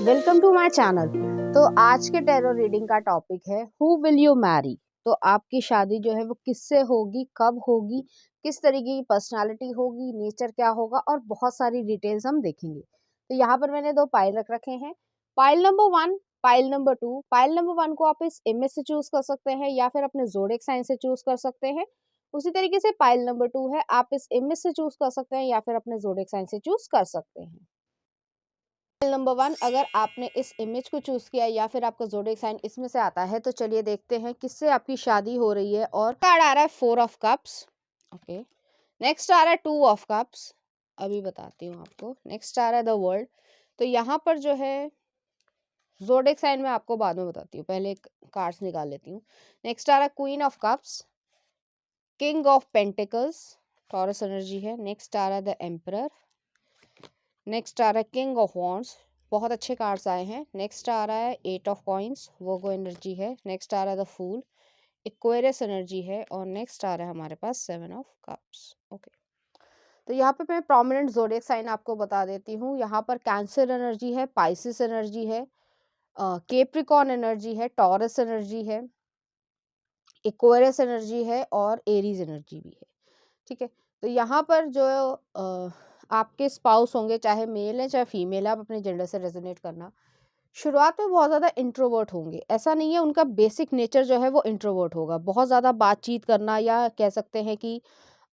Welcome to my channel. तो आज के टैरो रीडिंग का टॉपिक है हु विल यू मैरी। तो आपकी शादी जो है वो किससे होगी, कब होगी, किस तरीके की पर्सनालिटी होगी, नेचर क्या होगा और बहुत सारी डिटेल्स हम देखेंगे। तो यहाँ पर मैंने दो पाइल रख रखे हैं, pile number 1, pile number 2। Pile number 1 को आप इस इमेज से चूज कर सकते हैं या फिर अपने ज़ोडिएक साइन से चूज कर सकते हैं। उसी तरीके से पाइल नंबर 2 है, आप इस इमेज से चूज कर सकते हैं या फिर अपने ज़ोडिएक साइन से चूज कर सकते हैं। नंबर 1, अगर आपने इस इमेज को चूज किया या फिर आपका ज़ोडिएक साइन इसमें से आता है तो चलिए देखते हैं किससे आपकी शादी हो रही है। और कार्ड आ रहा है 4 ऑफ कप्स। ओके, नेक्स्ट आ रहा है 2 ऑफ कप्स। अभी बताती हूँ आपको। नेक्स्ट आ रहा है द वर्ल्ड। तो यहाँ पर जो है ज़ोडिएक साइन में आपको बाद में बताती हूँ, पहले कार्ड्स निकाल लेती हूँ। नेक्स्ट आ रहा है queen of cups, king of pentacles, taurus energy है। नेक्स्ट आ रहा है द एम्परर। नेक्स्ट आ रहा है किंग ऑफ वॉन्ड्स, बहुत अच्छे कार्ड्स आए हैं। नेक्स्ट आ रहा है 8 ऑफ कॉइंस, वर्गो एनर्जी है। नेक्स्ट आ रहा है द फूल, एक्वेरियस एनर्जी है। और नेक्स्ट आ रहा है हमारे पास 7 ऑफ कप्स। ओके, तो यहाँ पे मैं प्रोमिनेंट ज़ोडिएक साइन आपको बता देती हूँ। यहाँ पर कैंसर एनर्जी है, पाइसिस एनर्जी है, केप्रिकॉन एनर्जी है, टॉरस एनर्जी है, एक्वेरियस एनर्जी है और एरीज एनर्जी भी है। ठीक है, तो यहाँ पर जो आपके स्पाउस होंगे, चाहे मेल है चाहे फीमेल है, आप अपने जेंडर से रेजोनेट करना। शुरुआत में बहुत ज़्यादा इंट्रोवर्ट होंगे, ऐसा नहीं है, उनका बेसिक नेचर जो है वो इंट्रोवर्ट होगा। बहुत ज़्यादा बातचीत करना या कह सकते हैं कि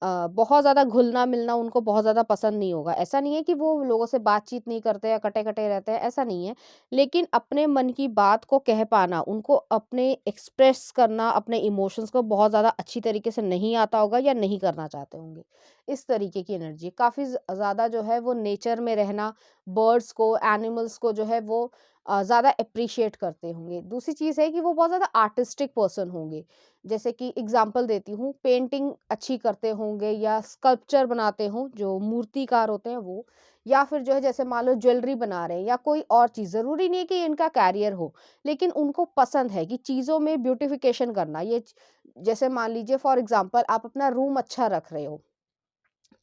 बहुत ज़्यादा घुलना-मिलना उनको बहुत ज़्यादा पसंद नहीं होगा। ऐसा नहीं है कि वो लोगों से बातचीत नहीं करते या कटे-कटे रहते हैं, ऐसा नहीं है। लेकिन अपने मन की बात को कह पाना, उनको अपने एक्सप्रेस करना, अपने इमोशंस को बहुत ज़्यादा अच्छी तरीके से नहीं आता होगा या नहीं करना चाहते होंगे। इस तरीके की एनर्जी काफ़ी ज़्यादा जो है वो नेचर में रहना, बर्ड्स को, एनिमल्स को जो है वो ज़्यादा एप्रिशिएट करते होंगे। दूसरी चीज़ है कि वो बहुत ज़्यादा आर्टिस्टिक पर्सन होंगे। जैसे कि एग्जाम्पल देती हूँ, पेंटिंग अच्छी करते होंगे या स्कल्पचर बनाते हों, जो मूर्तिकार होते हैं वो, या फिर जो है जैसे मान लो ज्वेलरी बना रहे हैं या कोई और चीज़। ज़रूरी नहीं है कि इनका कैरियर हो, लेकिन उनको पसंद है कि चीज़ों में ब्यूटिफिकेशन करना। जैसे मान लीजिए फॉर एग्जाम्पल आप अपना रूम अच्छा रख रहे हो,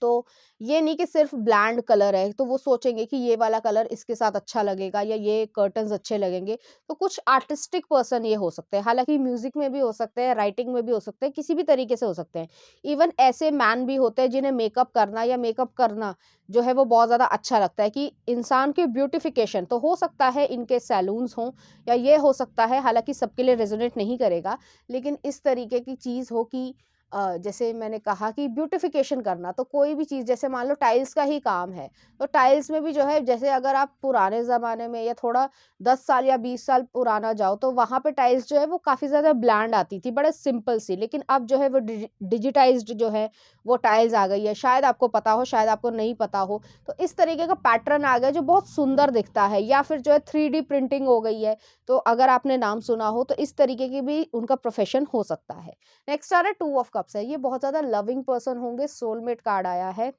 तो ये नहीं कि सिर्फ ब्लैंड कलर है तो वो सोचेंगे कि ये वाला कलर इसके साथ अच्छा लगेगा या ये कर्टन्स अच्छे लगेंगे। तो कुछ आर्टिस्टिक पर्सन ये हो सकते हैं, हालांकि म्यूजिक में भी हो सकते हैं, राइटिंग में भी हो सकते हैं, किसी भी तरीके से हो सकते हैं। इवन ऐसे मैन भी होते हैं जिन्हें मेकअप करना या मेकअप करना जो है वो बहुत ज़्यादा अच्छा लगता है, कि इंसान के ब्यूटिफिकेशन। तो हो सकता है इनके सैलून्स हों या ये हो सकता है, हालांकि सबके लिए रेजोनेट नहीं करेगा, लेकिन इस तरीके की चीज़ हो कि जैसे मैंने कहा कि ब्यूटिफिकेशन करना। तो कोई भी चीज़, जैसे मान लो टाइल्स का ही काम है, तो टाइल्स में भी जो है, जैसे अगर आप पुराने ज़माने में या थोड़ा 10 साल या 20 साल पुराना जाओ, तो वहाँ पे टाइल्स जो है वो काफ़ी ज़्यादा ब्लैंड आती थी, बड़े सिंपल सी। लेकिन अब जो है वो डिजिटाइज्ड जो है वो टाइल्स आ गई है। शायद आपको पता हो, शायद आपको नहीं पता हो। तो इस तरीके का पैटर्न आ गया जो बहुत सुंदर दिखता है। या फिर जो है 3D प्रिंटिंग हो गई है, तो अगर आपने नाम सुना हो तो इस तरीके की भी उनका प्रोफेशन हो सकता है। नेक्स्ट आ रहा है 2 ऑफ कप्स है, ये बहुत ज़्यादा लविंग पर्सन होंगे, सोलमेट कार्ड आया है।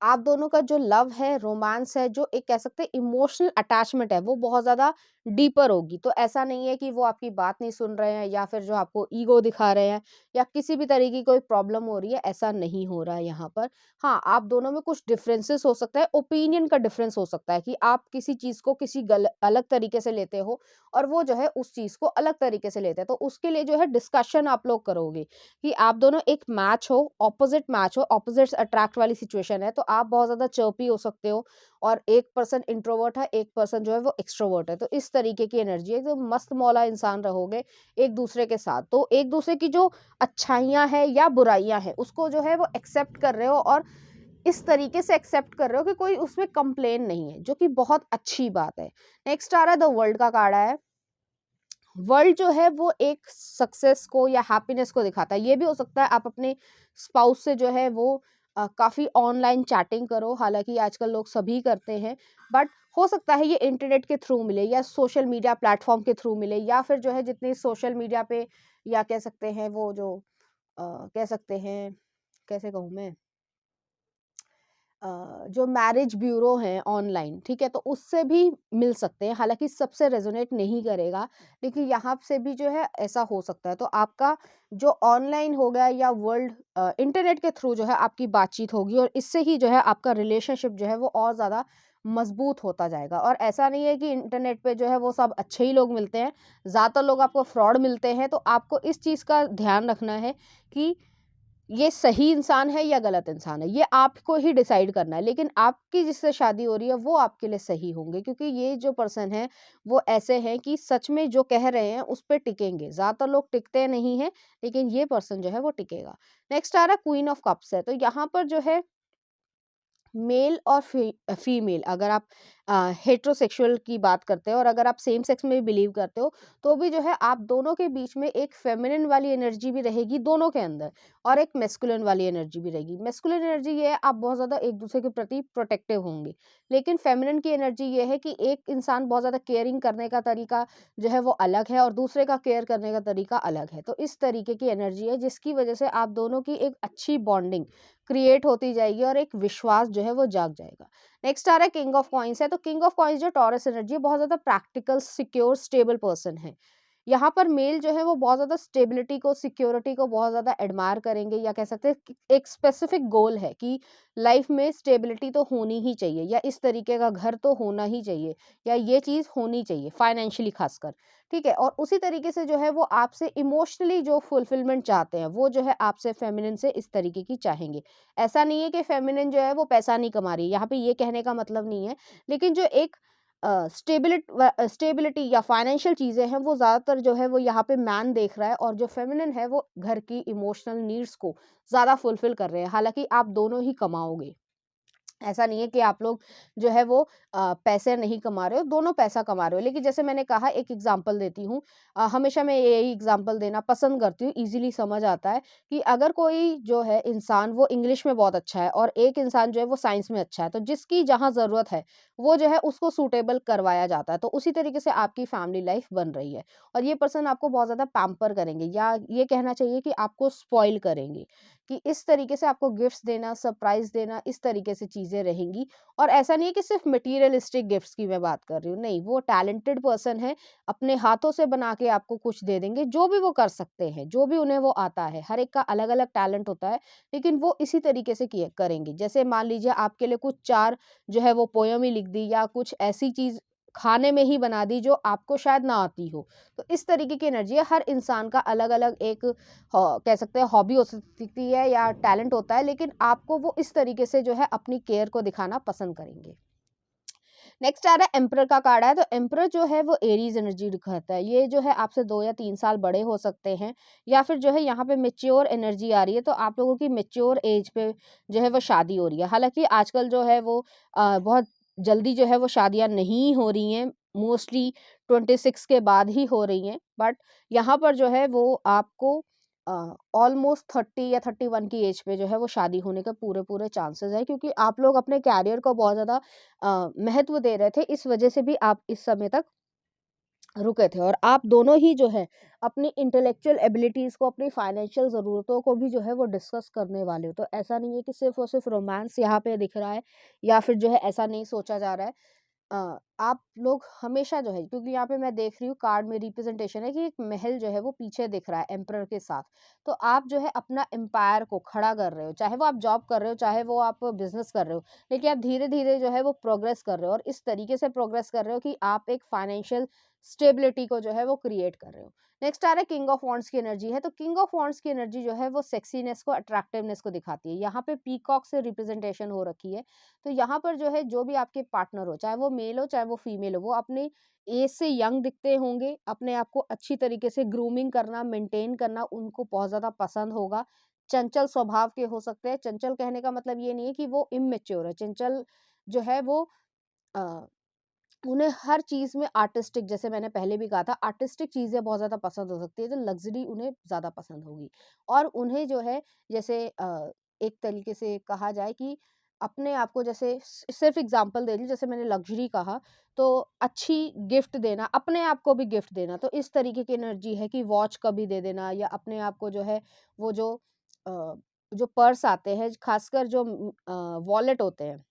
आप दोनों का जो लव है, रोमांस है, जो एक कह सकते हैं इमोशनल अटैचमेंट है, वो बहुत ज़्यादा डीपर होगी। तो ऐसा नहीं है कि वो आपकी बात नहीं सुन रहे हैं या फिर जो आपको ईगो दिखा रहे हैं या किसी भी तरीके की कोई प्रॉब्लम हो रही है, ऐसा नहीं हो रहा है यहाँ पर। हाँ, आप दोनों में कुछ डिफरेंसेस हो सकता है, ओपिनियन का डिफरेंस हो सकता है कि आप किसी चीज़ को किसी अलग तरीके से लेते हो और वो जो है उस चीज़ को अलग तरीके से लेते हैं। तो उसके लिए जो है डिस्कशन आप लोग करोगे कि आप दोनों एक मैच हो, ऑपोजिट्स अट्रैक्ट वाली सिचुएशन है। तो आप बहुत ज़्यादा चर्पी हो सकते हो और एक पर्सन इंट्रोवर्ट है, एक पर्सन जो है वो एक्सट्रोवर्ट है। तो इस तरीके की एनर्जी है, तो मस्त मौला इंसान रहोगे एक दूसरे के साथ। तो एक दूसरे की जो अच्छाइयाँ हैं या बुराइयाँ हैं, उसको जो है वो एक्सेप्ट कर रहे हो और इस तरीके से एक्सेप्ट कर रहे हो कि कोई उसमें कंप्लेन नहीं है, जो कि बहुत अच्छी बात है। नेक्स्ट आ रहा है द वर्ल्ड का कार्ड है। वर्ल्ड जो है वो एक सक्सेस को या हैप्पीनेस को दिखाता है। ये भी हो सकता है आप अपने स्पाउस से जो है वो काफ़ी ऑनलाइन चैटिंग करो, हालांकि आजकल लोग सभी करते हैं, बट हो सकता है ये इंटरनेट के थ्रू मिले या सोशल मीडिया प्लेटफॉर्म के थ्रू मिले, या फिर जो है जितनी सोशल मीडिया पे, या कह सकते हैं वो जो कह सकते हैं, कैसे कहूँ मैं, जो मैरिज ब्यूरो हैं ऑनलाइन, ठीक है, तो उससे भी मिल सकते हैं। हालांकि सबसे रेजोनेट नहीं करेगा, लेकिन यहाँ से भी जो है ऐसा हो सकता है। तो आपका जो ऑनलाइन हो गया या वर्ल्ड इंटरनेट के थ्रू जो है आपकी बातचीत होगी और इससे ही जो है आपका रिलेशनशिप जो है वो और ज़्यादा मजबूत होता जाएगा। और ऐसा नहीं है कि इंटरनेट पे जो है वो सब अच्छे ही लोग मिलते हैं, ज़्यादातर लोग आपको फ्रॉड मिलते हैं। तो आपको इस चीज़ का ध्यान रखना है कि ये सही इंसान है या गलत इंसान है, ये आपको ही डिसाइड करना है। लेकिन आपकी जिससे शादी हो रही है वो आपके लिए सही होंगे, क्योंकि ये जो पर्सन है वो ऐसे हैं कि सच में जो कह रहे हैं उस पे टिकेंगे। ज़्यादातर लोग टिकते नहीं हैं, लेकिन ये पर्सन जो है वो टिकेगा। नेक्स्ट आ रहा है क्वीन ऑफ कप्स है। तो यहाँ पर जो है मेल और फीमेल, अगर आप हेटेरोसेक्सुअल की बात करते हो और अगर आप सेम सेक्स में भी बिलीव करते हो, तो भी जो है आप दोनों के बीच में एक फेमिनिन वाली एनर्जी भी रहेगी दोनों के अंदर, और एक मेस्कुलिन वाली एनर्जी भी रहेगी। मेस्कुलिन एनर्जी ये है, आप बहुत ज़्यादा एक दूसरे के प्रति प्रोटेक्टिव होंगे। लेकिन फेमिनिन की एनर्जी ये है कि एक इंसान बहुत ज़्यादा केयरिंग करने का तरीका जो है वो अलग है, और दूसरे का केयर करने का तरीका अलग है। तो इस तरीके की एनर्जी है, जिसकी वजह से आप दोनों की एक अच्छी बॉन्डिंग क्रिएट होती जाएगी और एक विश्वास जो है वो जाग जाएगा। नेक्स्ट आ रहा है किंग ऑफ कॉइन्स है। तो किंग ऑफ कॉइन्स जो टॉरस एनर्जी है, बहुत ज़्यादा प्रैक्टिकल, सिक्योर, स्टेबल पर्सन है। यहाँ पर मेल जो है वो बहुत ज़्यादा स्टेबिलिटी को, सिक्योरिटी को बहुत ज़्यादा एडमायर करेंगे, या कह सकते हैं कि एक स्पेसिफिक गोल है कि लाइफ में स्टेबिलिटी तो होनी ही चाहिए, या इस तरीके का घर तो होना ही चाहिए, या ये चीज़ होनी चाहिए फाइनेंशियली खासकर। ठीक है, और उसी तरीके से जो है वो आपसे इमोशनली जो फुलफिलमेंट चाहते हैं, वो जो है आपसे फेमिनिन से इस तरीके की चाहेंगे। ऐसा नहीं है कि फेमिनिन जो है वो पैसा नहीं कमा रही है, यहाँ पे ये कहने का मतलब नहीं है। लेकिन जो एक स्टेबिलिटी या फाइनेंशियल चीज़ें हैं, वो ज़्यादातर जो है वो यहाँ पे मैन देख रहा है, और जो फेमिनिन है वो घर की इमोशनल नीड्स को ज़्यादा फुलफिल कर रहे हैं। हालाँकि आप दोनों ही कमाओगे। ऐसा नहीं है कि आप लोग जो है वो पैसे नहीं कमा रहे हो, दोनों पैसा कमा रहे हो। लेकिन जैसे मैंने कहा, एक एग्ज़ाम्पल देती हूँ। हमेशा मैं यही एग्ज़ाम्पल देना पसंद करती हूँ, ईज़िली समझ आता है कि अगर कोई जो है इंसान वो इंग्लिश में बहुत अच्छा है, और एक इंसान जो है वो साइंस में अच्छा है, तो जिसकी जहाँ ज़रूरत है, वो जो है उसको सूटेबल करवाया जाता है। तो उसी तरीके से आपकी फैमिली लाइफ़ बन रही है, और ये पर्सन आपको बहुत ज़्यादा पैम्पर करेंगे, या ये कहना चाहिए कि आपको स्पॉइल करेंगे। कि इस तरीके से आपको गिफ्ट्स देना, सरप्राइज़ देना, इस तरीके से चीज़ें रहेंगी। और ऐसा नहीं है कि सिर्फ़ मटीरियलिस्टिक गिफ्ट्स की मैं बात कर रही हूँ, नहीं, वो टैलेंटेड पर्सन है, अपने हाथों से बना के आपको कुछ दे देंगे, जो भी वो कर सकते हैं, जो भी उन्हें वो आता है। हर एक का अलग-अलग टैलेंट होता है, लेकिन वो इसी तरीके से किए करेंगे। जैसे मान लीजिए आपके लिए कुछ 4 जो है वो पोएम ही लिख दी, या कुछ ऐसी चीज़ खाने में ही बना दी जो आपको शायद ना आती हो। तो इस तरीके की एनर्जी है, हर इंसान का अलग-अलग एक कह सकते हैं हॉबी हो सकती है या टैलेंट होता है, लेकिन आपको वो इस तरीके से जो है अपनी केयर को दिखाना पसंद करेंगे। नेक्स्ट आ रहा है एम्परर का कार्ड है। तो एम्परर जो है वो एरीज एनर्जी दिखाता है। ये जो है आपसे 2 या 3 साल बड़े हो सकते हैं, या फिर जो है यहाँ पे मैच्योर एनर्जी आ रही है। तो आप लोगों की मैच्योर एज पे जो है वो शादी हो रही है। हालाँकि आजकल जो है वो बहुत जल्दी जो है वो शादियाँ नहीं हो रही हैं, मोस्टली 26 के बाद ही हो रही हैं। बट यहाँ पर जो है वो आपको ऑलमोस्ट 30 या 31 की एज पे जो है वो शादी होने के पूरे-पूरे चांसेस हैं, क्योंकि आप लोग अपने करियर को बहुत ज़्यादा महत्व दे रहे थे, इस वजह से भी आप इस समय तक रुके थे। और आप दोनों ही जो है अपनी इंटेलेक्चुअल एबिलिटीज़ को, अपनी फाइनेंशियल ज़रूरतों को भी जो है वो डिस्कस करने वाले हो। तो ऐसा नहीं है कि सिर्फ़ और सिर्फ़ रोमांस यहाँ पे दिख रहा है, या फिर जो है ऐसा नहीं सोचा जा रहा है। आप लोग हमेशा जो है, क्योंकि यहाँ पे मैं देख रही हूँ कार्ड में रिप्रेजेंटेशन है कि एक महल जो है वो पीछे दिख रहा है एम्परर के साथ। तो आप जो है अपना एम्पायर को खड़ा कर रहे हो, चाहे वो आप जॉब कर रहे हो, चाहे वो आप बिजनेस कर रहे हो, लेकिन आप धीरे धीरे जो है वो प्रोग्रेस कर रहे हो, और इस तरीके से प्रोग्रेस कर रहे हो कि आप एक फाइनेंशियल स्टेबिलिटी को जो है वो क्रिएट कर रहे हो। नेक्स्ट आ रहा है किंग ऑफ वॉन्ड्स की एनर्जी है। तो किंग ऑफ वॉन्ड्स की एनर्जी जो है वो सेक्सीनेस को, अट्रैक्टिवनेस को दिखाती है। यहाँ पे पीकॉक से रिप्रेजेंटेशन हो रखी है। तो यहाँ पर जो है जो भी आपके पार्टनर हो, चाहे वो मेल हो चाहे वो फीमेल हो, वो अपने एज से यंग दिखते होंगे, अपने आप को अच्छी तरीके से ग्रूमिंग करना, मेंटेन करना उनको बहुत ज़्यादा पसंद होगा। चंचल स्वभाव के हो सकते हैं। चंचल कहने का मतलब ये नहीं है कि वो इमैच्योर है। चंचल जो है वो अ, उन्हें हर चीज़ में आर्टिस्टिक, जैसे मैंने पहले भी कहा था, आर्टिस्टिक चीज़ें बहुत ज़्यादा पसंद हो सकती है, तो लग्ज़री उन्हें ज़्यादा पसंद होगी। और उन्हें जो है जैसे एक तरीके से कहा जाए कि अपने आप को, जैसे सिर्फ़ एग्ज़ाम्पल दे रही हूँ, जैसे मैंने लग्ज़री कहा, तो अच्छी गिफ्ट देना, अपने आप को भी गिफ्ट देना, तो इस तरीके की एनर्जी है कि वॉच कभी दे देना, या अपने आप को जो है वो जो पर्स आते हैं, ख़ासकर जो वॉलेट होते हैं,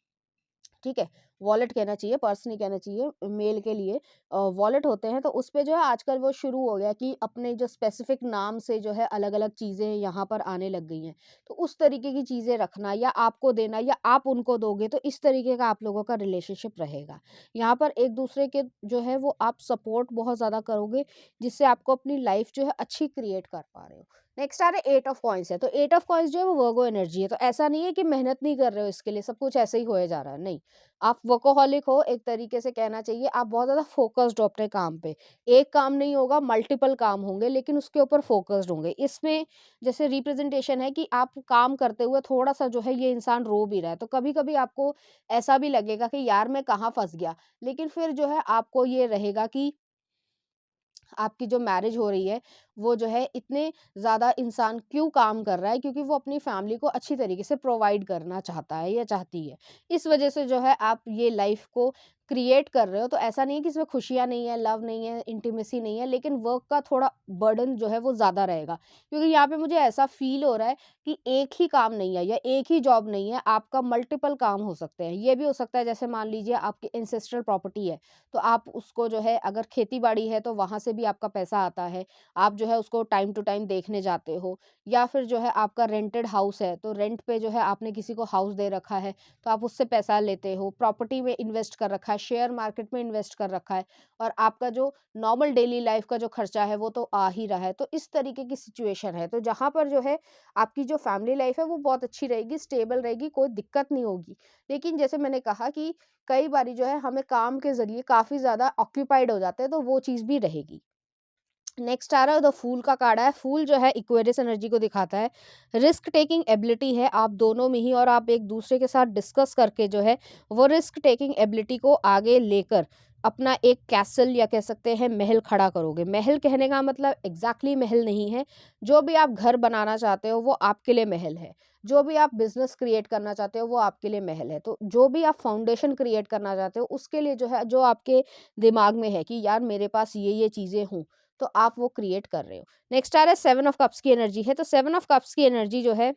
ठीक है? वॉलेट कहना चाहिए, पर्स नहीं कहना चाहिए, मेल के लिए वॉलेट होते हैं, तो उस पे जो है आजकल वो शुरू हो गया कि अपने जो स्पेसिफिक नाम से जो है अलग-अलग चीज़ें यहाँ पर आने लग गई हैं। तो उस तरीके की चीज़ें रखना या आपको देना या आप उनको दोगे, तो इस तरीके का आप लोगों का रिलेशनशिप रहेगा। यहाँ पर एक-दूसरे के जो है वो आप सपोर्ट बहुत ज़्यादा करोगे, जिससे आपको अपनी लाइफ़ जो है अच्छी क्रिएट कर पा रहे हो। नेक्स्ट आ रहा है 8 ऑफ कॉइन्स है, तो 8 ऑफ कॉइन्स जो है वो वर्गो एनर्जी है, तो ऐसा नहीं है कि मेहनत नहीं कर रहे हो इसके लिए, सब कुछ ऐसे ही होए जा रहा है, नहीं। आप वर्कोहॉलिक हो, एक तरीके से कहना चाहिए, आप बहुत ज़्यादा फ़ोकस्ड हो अपने काम पे। एक काम नहीं होगा, मल्टीपल काम होंगे, लेकिन उसके ऊपर फ़ोकस्ड होंगे। इसमें जैसे रिप्रेज़ेंटेशन है कि आप काम करते हुए थोड़ा-सा जो है ये इंसान रो भी रहा है, तो कभी-कभी आपको ऐसा भी लगेगा कि यार मैं कहाँ फँस गया। लेकिन फिर जो है आपको ये रहेगा कि आपकी जो मैरिज हो रही है, वो जो है इतने ज़्यादा इंसान क्यों काम कर रहा है, क्योंकि वो अपनी फैमिली को अच्छी तरीके से प्रोवाइड करना चाहता है या चाहती है। इस वजह से जो है आप ये लाइफ़ को क्रिएट कर रहे हो, तो ऐसा नहीं है कि इसमें खुशियाँ नहीं है, लव नहीं है, इंटीमेसी नहीं है, लेकिन वर्क का थोड़ा बर्डन जो है वो ज़्यादा रहेगा। क्योंकि यहाँ पे मुझे ऐसा फ़ील हो रहा है कि एक ही काम नहीं है या एक ही जॉब नहीं है, आपका मल्टीपल काम हो सकते हैं। ये भी हो सकता है, जैसे मान लीजिए आपकी एंसेस्ट्रल प्रॉपर्टी है, तो आप उसको जो है, अगर खेती-बाड़ी है तो वहाँ से भी आपका पैसा आता है। आप जो है उसको टाइम टू टाइम देखने जाते हो, या फिर जो है आपका रेंटेड हाउस है, तो रेंट पे जो है आपने किसी को हाउस दे रखा है, तो आप उससे पैसा लेते हो। प्रॉपर्टी में इन्वेस्ट कर रखा है, शेयर मार्केट में इन्वेस्ट कर रखा है, और आपका जो नॉर्मल डेली लाइफ का जो खर्चा है वो तो आ ही रहा है। तो इस तरीके की सिचुएशन है, तो जहाँ पर जो है आपकी जो फैमिली लाइफ है वो बहुत अच्छी रहेगी, स्टेबल रहेगी, कोई दिक्कत नहीं होगी। लेकिन जैसे मैंने कहा कि कई बारी जो है हमें काम के ज़रिए काफ़ी ज़्यादा ऑक्यूपाइड हो जाते हैं, तो वो चीज़ भी रहेगी। नेक्स्ट आ रहा है द फूल का कार्ड है। फूल जो है इक्वेरियस एनर्जी को दिखाता है। रिस्क टेकिंग एबिलिटी है आप दोनों में ही, और आप एक दूसरे के साथ डिस्कस करके जो है वो रिस्क टेकिंग एबिलिटी को आगे लेकर अपना एक कैसल या कह सकते हैं महल खड़ा करोगे। महल कहने का मतलब एग्जैक्टली महल नहीं है। जो भी आप घर बनाना चाहते हो वो आपके लिए महल है। जो भी आप बिजनेस क्रिएट करना चाहते हो वो आपके लिए महल है। तो जो भी आप फाउंडेशन क्रिएट करना चाहते हो उसके लिए जो है, जो आपके दिमाग में है कि यार मेरे पास ये चीज़ें हों, तो आप वो क्रिएट कर रहे हो। नेक्स्ट आ रहा है 7 ऑफ कप्स की एनर्जी है, तो 7 ऑफ कप्स की एनर्जी जो है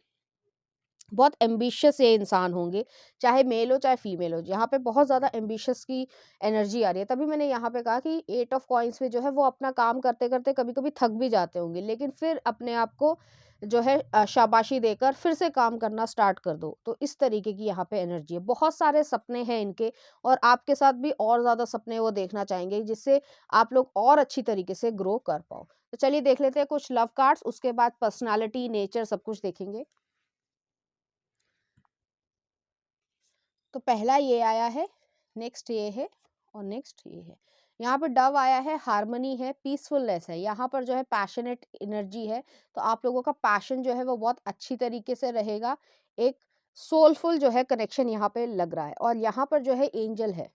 बहुत एम्बिशियस ये इंसान होंगे, चाहे मेल हो चाहे फीमेल हो। यहाँ पे बहुत ज़्यादा एम्बिशियस की एनर्जी आ रही है। तभी मैंने यहाँ पे कहा कि 8 ऑफ कॉइन्स में जो है वो अपना काम करते-करते कभी-कभी थक भी जाते होंगे, लेकिन फिर अपने आप को जो है शाबाशी देकर फिर से काम करना स्टार्ट कर दो। तो इस तरीके की यहाँ पे एनर्जी है। बहुत सारे सपने हैं इनके, और आपके साथ भी और ज़्यादा सपने वो देखना चाहेंगे, जिससे आप लोग और अच्छी तरीके से ग्रो कर पाओ। तो चलिए देख लेते हैं कुछ लव कार्ड्स, उसके बाद पर्सनैलिटी, नेचर सब कुछ देखेंगे। तो पहला ये आया है, नेक्स्ट ये है, और नेक्स्ट ये है। यहाँ पर डव आया है, हार्मनी है, पीसफुलनेस है। यहाँ पर जो है पैशनेट एनर्जी है, तो आप लोगों का पैशन जो है वो बहुत अच्छी तरीके से रहेगा। एक सोलफुल जो है कनेक्शन यहाँ पे लग रहा है, और यहाँ पर जो है एंजल है,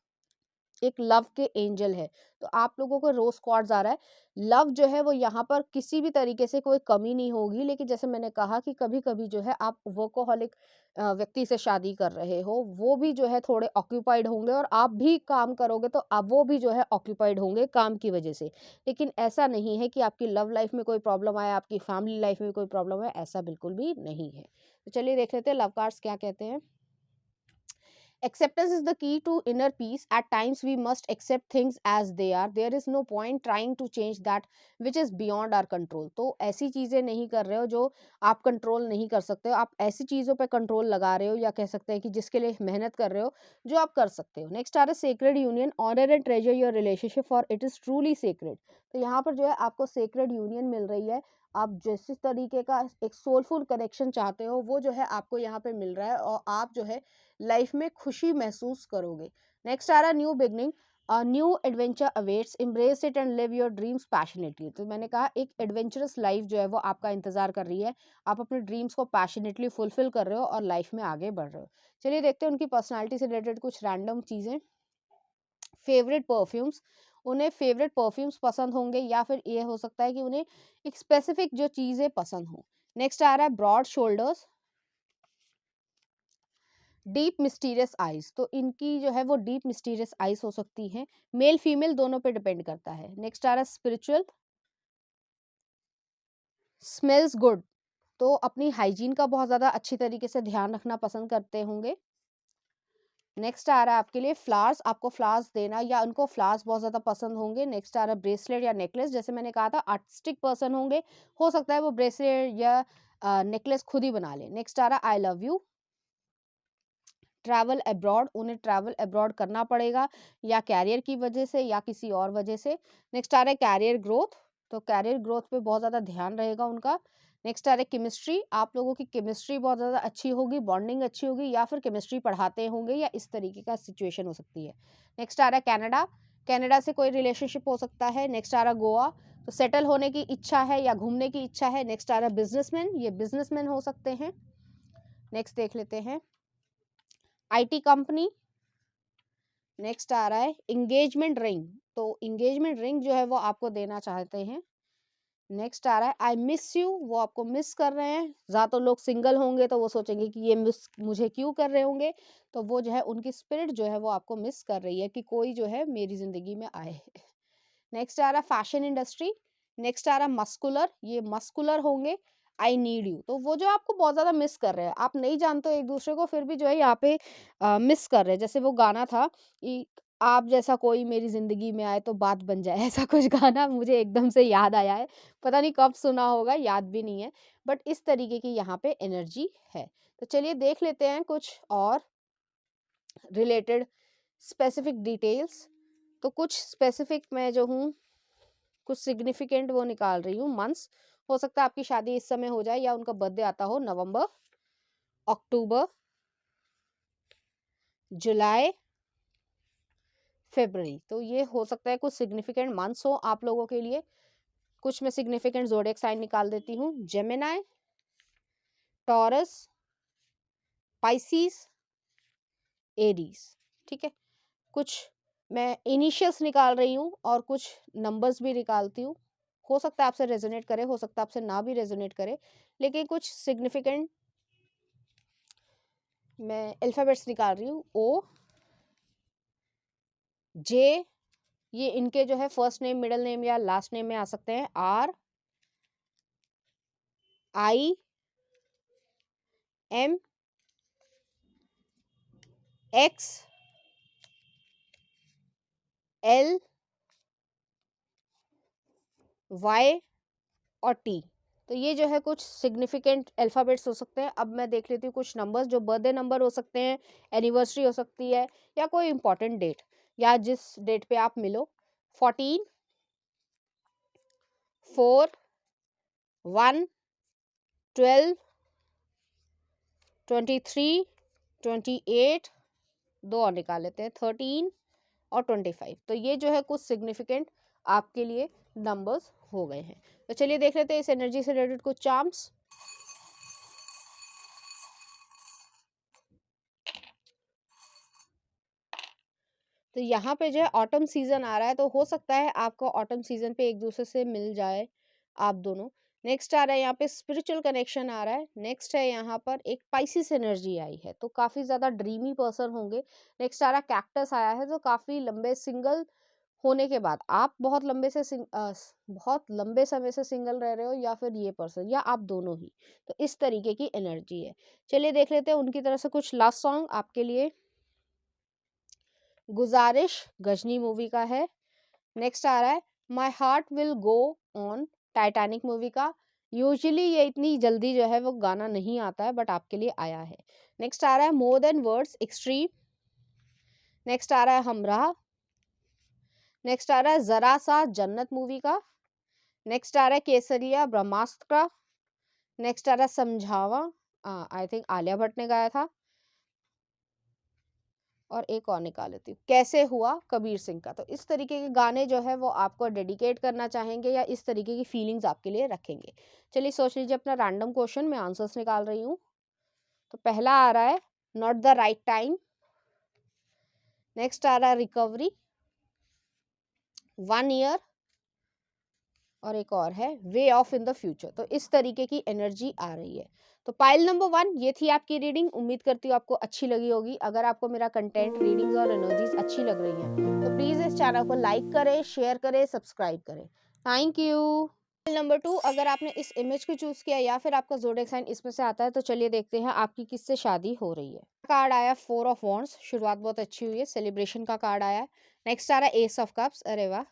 एक लव के एंजल है। तो आप लोगों को रोज़ क्वार्ट्ज़ आ रहा है। लव जो है वो यहाँ पर किसी भी तरीके से कोई कमी नहीं होगी, लेकिन जैसे मैंने कहा कि कभी-कभी जो है आप वर्कोहॉलिक व्यक्ति से शादी कर रहे हो, वो भी जो है थोड़े ऑक्यूपाइड होंगे, और आप भी काम करोगे तो अब वो भी जो है ऑक्यूपाइड होंगे काम की वजह से। लेकिन ऐसा नहीं है कि आपकी लव लाइफ में कोई प्रॉब्लम आया, आपकी फैमिली लाइफ में कोई प्रॉब्लम है, ऐसा बिल्कुल भी नहीं है। तो चलिए देख लेते हैं लव कार्ड्स क्या कहते हैं। Acceptance is the key to inner peace. At times, we must accept things as they are. There is no point trying to change that which is beyond our control. तो ऐसी चीज़ें नहीं कर रहे हो जो आप कंट्रोल नहीं कर सकते हो। आप ऐसी चीज़ों पे कंट्रोल लगा रहे हो, या कह सकते हैं कि जिसके लिए मेहनत कर रहे हो, जो आप कर सकते हो। नेक्स्ट आ रहा है sacred union, honour and treasure your relationship for it is truly sacred. तो यहाँ पर जो है आपको सेक्रेड यूनियन मिल रही है। आप जिस तरीके का एक सोलफुल कनेक्शन चाहते हो, वो जो है आपको यहाँ पे मिल रहा है, और आप जो है लाइफ में खुशी महसूस करोगे। नेक्स्ट आ रहा है new beginning, new adventure awaits, embrace it and live your dreams passionately. तो मैंने कहा एक एडवेंचरस लाइफ जो है वो आपका इंतजार कर रही है। आप अपने ड्रीम्स को पैशनेटली फुलफिल कर रहे हो और लाइफ में आगे बढ़ रहे हो। चलिए देखते हैं उनकी पर्सनालिटी से रिलेटेड कुछ रैंडम चीज़ें। फेवरेट परफ्यूम्स, उन्हें फेवरेट परफ्यूम्स पसंद होंगे, या फिर ये हो सकता है कि उन्हें एक स्पेसिफिक जो चीज़ें पसंद हो। नेक्स्ट आ रहा है broad shoulders, deep mysterious eyes, तो इनकी जो है वो डीप मिस्टीरियस आइज हो सकती हैं। मेल फीमेल दोनों पे डिपेंड करता है। नेक्स्ट आ रहा है स्पिरिचुअल, स्मेल्स गुड, तो अपनी हाइजीन का बहुत ज़्यादा अच्छी तरीके से ध्यान रखना पसंद करते होंगे। नेक्स्ट आ रहा है आपके लिए फ्लावर्स, आपको फ्लावर्स देना या उनको फ्लावर्स बहुत ज़्यादा पसंद होंगे। नेक्स्ट आ रहा है ब्रेसलेट या नेकलेस, जैसे मैंने कहा था आर्टिस्टिक पर्सन होंगे, हो सकता है वो ब्रेसलेट या नेकलेस खुद ही बना ले। नेक्स्ट आ रहा है I love you. Travel abroad, उन्हें ट्रैवल अब्रॉड करना पड़ेगा या कैरियर की वजह से या किसी और वजह से। नेक्स्ट आ रहा है कैरियर ग्रोथ, तो कैरियर ग्रोथ पे बहुत ज़्यादा ध्यान रहेगा उनका। नेक्स्ट आ रहा है केमिस्ट्री, आप लोगों की केमिस्ट्री बहुत ज़्यादा अच्छी होगी, बॉन्डिंग अच्छी होगी या फिर केमिस्ट्री पढ़ाते होंगे या इस तरीके का सिचुएशन हो सकती है। नेक्स्ट आ रहा है कनाडा, कनाडा से कोई रिलेशनशिप हो सकता है। नेक्स्ट आ रहा है गोवा, तो सेटल होने की इच्छा है या घूमने की इच्छा है। नेक्स्ट आ रहा है बिजनेसमैन, ये बिजनेसमैन हो सकते हैं। नेक्स्ट देख लेते हैं आईटी कंपनी। नेक्स्ट आ रहा है इंगेजमेंट रिंग, तो इंगेजमेंट रिंग जो है वो आपको देना चाहते हैं। नेक्स्ट आ रहा है आई मिस यू, वो आपको मिस कर रहे हैं। ज़्यादा लोग सिंगल होंगे तो वो सोचेंगे कि ये मिस मुझे क्यों कर रहे होंगे, तो वो जो है उनकी स्पिरिट जो है वो आपको मिस कर रही है कि कोई जो है मेरी ज़िंदगी में आए। नेक्स्ट आ रहा है फैशन इंडस्ट्री। नेक्स्ट आ रहा है मस्कुलर, ये मस्कुलर होंगे। आई नीड यू, तो वो जो आपको बहुत ज़्यादा मिस कर रहे हैं, आप नहीं जानते हो एक दूसरे को, फिर भी जो है यहाँ पे मिस कर रहे हैं। जैसे वो गाना था कि आप जैसा कोई मेरी ज़िंदगी में आए तो बात बन जाए, ऐसा कुछ गाना मुझे एकदम से याद आया है। पता नहीं कब सुना होगा, याद भी नहीं है, बट इस तरीके की यहाँ पे एनर्जी है। तो चलिए देख लेते हैं कुछ और रिलेटेड स्पेसिफिक डिटेल्स। तो कुछ स्पेसिफिक मैं जो हूँ कुछ सिग्निफिकेंट वो निकाल रही हूँ मंथ्स। हो सकता है आपकी शादी इस समय हो जाए या उनका बर्थडे आता हो नवंबर, अक्टूबर, जुलाई, फरवरी। तो ये हो सकता है कुछ सिग्निफिकेंट मंथ्स हो आप लोगों के लिए। कुछ मैं सिग्निफिकेंट ज़ोडिएक साइन निकाल देती हूँ। Gemini, taurus, Pisces, Aries. ठीक है, कुछ मैं इनिशियल्स निकाल रही हूँ और कुछ नंबर्स भी निकालती हूँ। हो सकता है आपसे रेजोनेट करे, हो सकता है आपसे ना भी रेजोनेट करे, लेकिन कुछ सिग्निफिकेंट मैं अल्फ़ाबेट्स निकाल रही हूँ। ओ, जे, ये इनके जो है फर्स्ट नेम, मिडिल नेम या लास्ट नेम में आ सकते हैं। R, I, M, X, L, Y और टी। तो ये जो है कुछ सिग्निफिकेंट अल्फ़ाबेट्स हो सकते हैं। अब मैं देख लेती हूँ कुछ नंबर्स, जो बर्थडे नंबर हो सकते हैं, एनिवर्सरी हो सकती है या कोई इंपॉर्टेंट डेट या जिस डेट पे आप मिलो। 14, 4, 1, 12, 23, 28, दो और निकाल लेते हैं, 13 और 25। तो ये जो है कुछ सिग्निफिकेंट आपके लिए नंबर्स हो गए हैं। तो चलिए देख लेते हैं इस एनर्जी से रिलेटेड कुछ चार्म्स। तो यहाँ पे जो है ऑटम सीजन आ रहा है, तो हो सकता है आपको ऑटम सीजन पे एक दूसरे से मिल जाए आप दोनों। नेक्स्ट आ रहा है यहाँ पे स्पिरिचुअल कनेक्शन आ रहा है। नेक्स्ट है यहाँ पर एक पाइसिस एनर्जी आई है, तो काफ़ी ज़्यादा ड्रीमी पर्सन होंगे। नेक्स्ट आ रहा है कैक्टस आया है, तो काफ़ी लंबे सिंगल होने के बाद आप बहुत लंबे समय से सिंगल रह रहे हो या फिर ये पर्सन या आप दोनों ही, तो इस तरीके की एनर्जी है। चलिए देख लेते हैं उनकी तरफ से कुछ लास्ट सॉन्ग आपके लिए। गुजारिश गजनी मूवी का है। नेक्स्ट आ रहा है my heart will go on, Titanic movie का। यूजुअली ये इतनी जल्दी जो है वो गाना नहीं आता है, बट आपके लिए आया है। नेक्स्ट आ रहा है more than words, extreme. Next आ रहा है हमराह। नेक्स्ट आ रहा है जरा सा, जन्नत मूवी का। नेक्स्ट आ रहा है केसरिया, ब्रह्मास्त्र का। नेक्स्ट आ रहा है समझावा, आई थिंक आलिया भट्ट ने गाया था। और एक और निकाल लेती हूँ, कैसे हुआ, कबीर सिंह का। तो इस तरीके के गाने जो है वो आपको डेडिकेट करना चाहेंगे या इस तरीके की फीलिंग्स आपके लिए रखेंगे। चलिए सोच लीजिए अपना रैंडम क्वेश्चन, मैं आंसर्स निकाल रही हूँ। तो पहला आ रहा है not the right time. Next आ रहा है रिकवरी, 1 ईयर, और एक और है way of in the future. तो इस तरीके की एनर्जी आ रही है। तो पाइल नंबर 1 ये थी आपकी रीडिंग। उम्मीद करती हूँ आपको अच्छी लगी होगी। अगर आपको मेरा कंटेंट, रीडिंग्स और एनर्जीज अच्छी लग रही हैं तो प्लीज़ इस चैनल को लाइक करें, शेयर करें, सब्सक्राइब करें। Thank you. नंबर 2, अगर आपने इस इमेज को चूज़ किया या फिर आपका ज़ोडिएक साइन इसमें से आता है, तो चलिए देखते हैं आपकी किससे शादी हो रही है। कार्ड आया 4 ऑफ वॉन्ड्स, शुरुआत बहुत अच्छी हुई है, सेलिब्रेशन का कार्ड आया है। नेक्स्ट आ रहा है एस ऑफ कप्स, अरे वाह!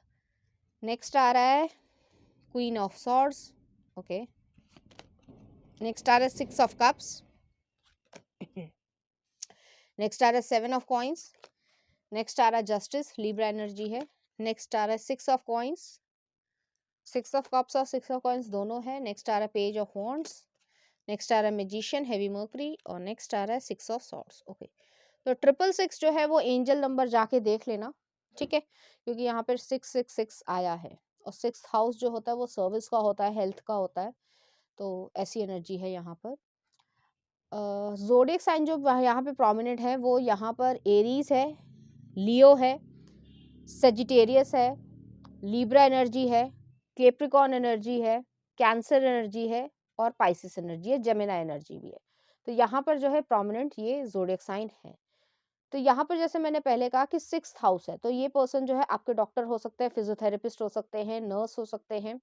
नेक्स्ट आ रहा है queen of swords, okay. Next आ रहा है 6 ऑफ कप्स। नेक्स्ट आ रहा है 7 ऑफ कॉइन्स। नेक्स्ट आ रहा है जस्टिस, लिब्रा एनर्जी है। नेक्स्ट आ रहा है 6 ऑफ कॉइन्स, 6 ऑफ कप्स और 6 ऑफ कॉइन्स दोनों है। नेक्स्ट आ रहा है पेज ऑफ वॉन्ड्स। नेक्स्ट आ रहा है मैजिशियन, हेवी मर्करी, और नेक्स्ट आ रहा है 6 ऑफ सॉर्ड्स, ओके। तो 666 जो है वो एंजल नंबर जाके देख लेना, ठीक है, क्योंकि यहाँ पर 666 आया है, और 6th हाउस जो होता है वो सर्विस का होता है, हेल्थ का होता है, तो ऐसी एनर्जी है यहाँ पर। ज़ोडिएक साइन जो यहाँ पे प्रोमिनेंट है वो यहाँ पर एरीज है, लियो है, सेजिटेरियस है, लिब्रा एनर्जी है, कैप्रिकॉर्न एनर्जी है, कैंसर एनर्जी है, और पाइसिस एनर्जी है, जेमिनी एनर्जी भी है। तो यहाँ पर जो है प्रोमिनेंट ये ज़ोडिएक साइन है। तो यहाँ पर जैसे मैंने पहले कहा कि 6th हाउस है, तो ये पर्सन जो है आपके डॉक्टर हो सकते हैं, फिजियोथेरेपिस्ट हो सकते हैं, नर्स हो सकते हैं,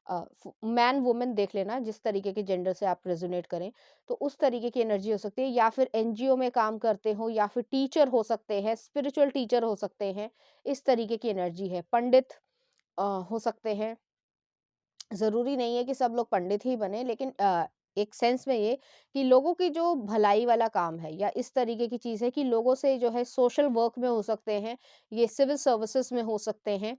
मैन वुमेन देख लेना जिस तरीके के जेंडर से आप रेजोनेट करें, तो उस तरीके की एनर्जी हो सकती है, या फिर एनजीओ में काम करते हो, या फिर टीचर हो सकते हैं, स्पिरिचुअल टीचर हो सकते हैं, इस तरीके की एनर्जी है। पंडित हो सकते हैं, ज़रूरी नहीं है कि सब लोग पंडित ही बने, लेकिन एक सेंस में ये कि लोगों की जो भलाई वाला काम है या इस तरीके की चीज़ है कि लोगों से जो है सोशल वर्क में हो सकते हैं, ये सिविल सर्विसेज में हो सकते हैं,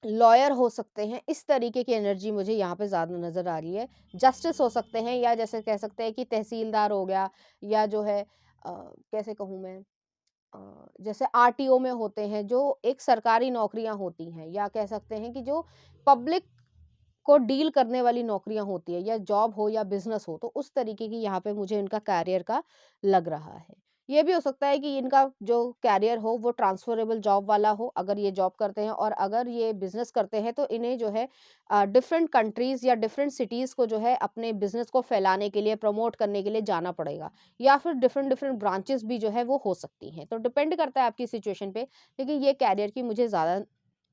लॉयर हो सकते हैं, इस तरीके की एनर्जी मुझे यहाँ पे ज़्यादा नज़र आ रही है। जस्टिस हो सकते हैं, या जैसे कह सकते हैं कि तहसीलदार हो गया, या जो है कैसे कहूँ मैं, जैसे आरटीओ में होते हैं, जो एक सरकारी नौकरियाँ होती हैं, या कह सकते हैं कि जो पब्लिक को डील करने वाली नौकरियाँ होती है, या जॉब हो या बिज़नेस हो, तो उस तरीके की यहाँ पे मुझे इनका करियर का लग रहा है। ये भी हो सकता है कि इनका जो करियर हो वो ट्रांसफरेबल जॉब वाला हो, अगर ये जॉब करते हैं, और अगर ये बिज़नेस करते हैं तो इन्हें जो है डिफरेंट कंट्रीज़ या डिफरेंट सिटीज़ को जो है अपने बिज़नेस को फैलाने के लिए, प्रमोट करने के लिए जाना पड़ेगा, या फिर डिफरेंट डिफरेंट ब्रांचेज़ भी जो है वो हो सकती हैं। तो डिपेंड करता है आपकी सिचुएशन पे, लेकिन ये करियर की मुझे ज़्यादा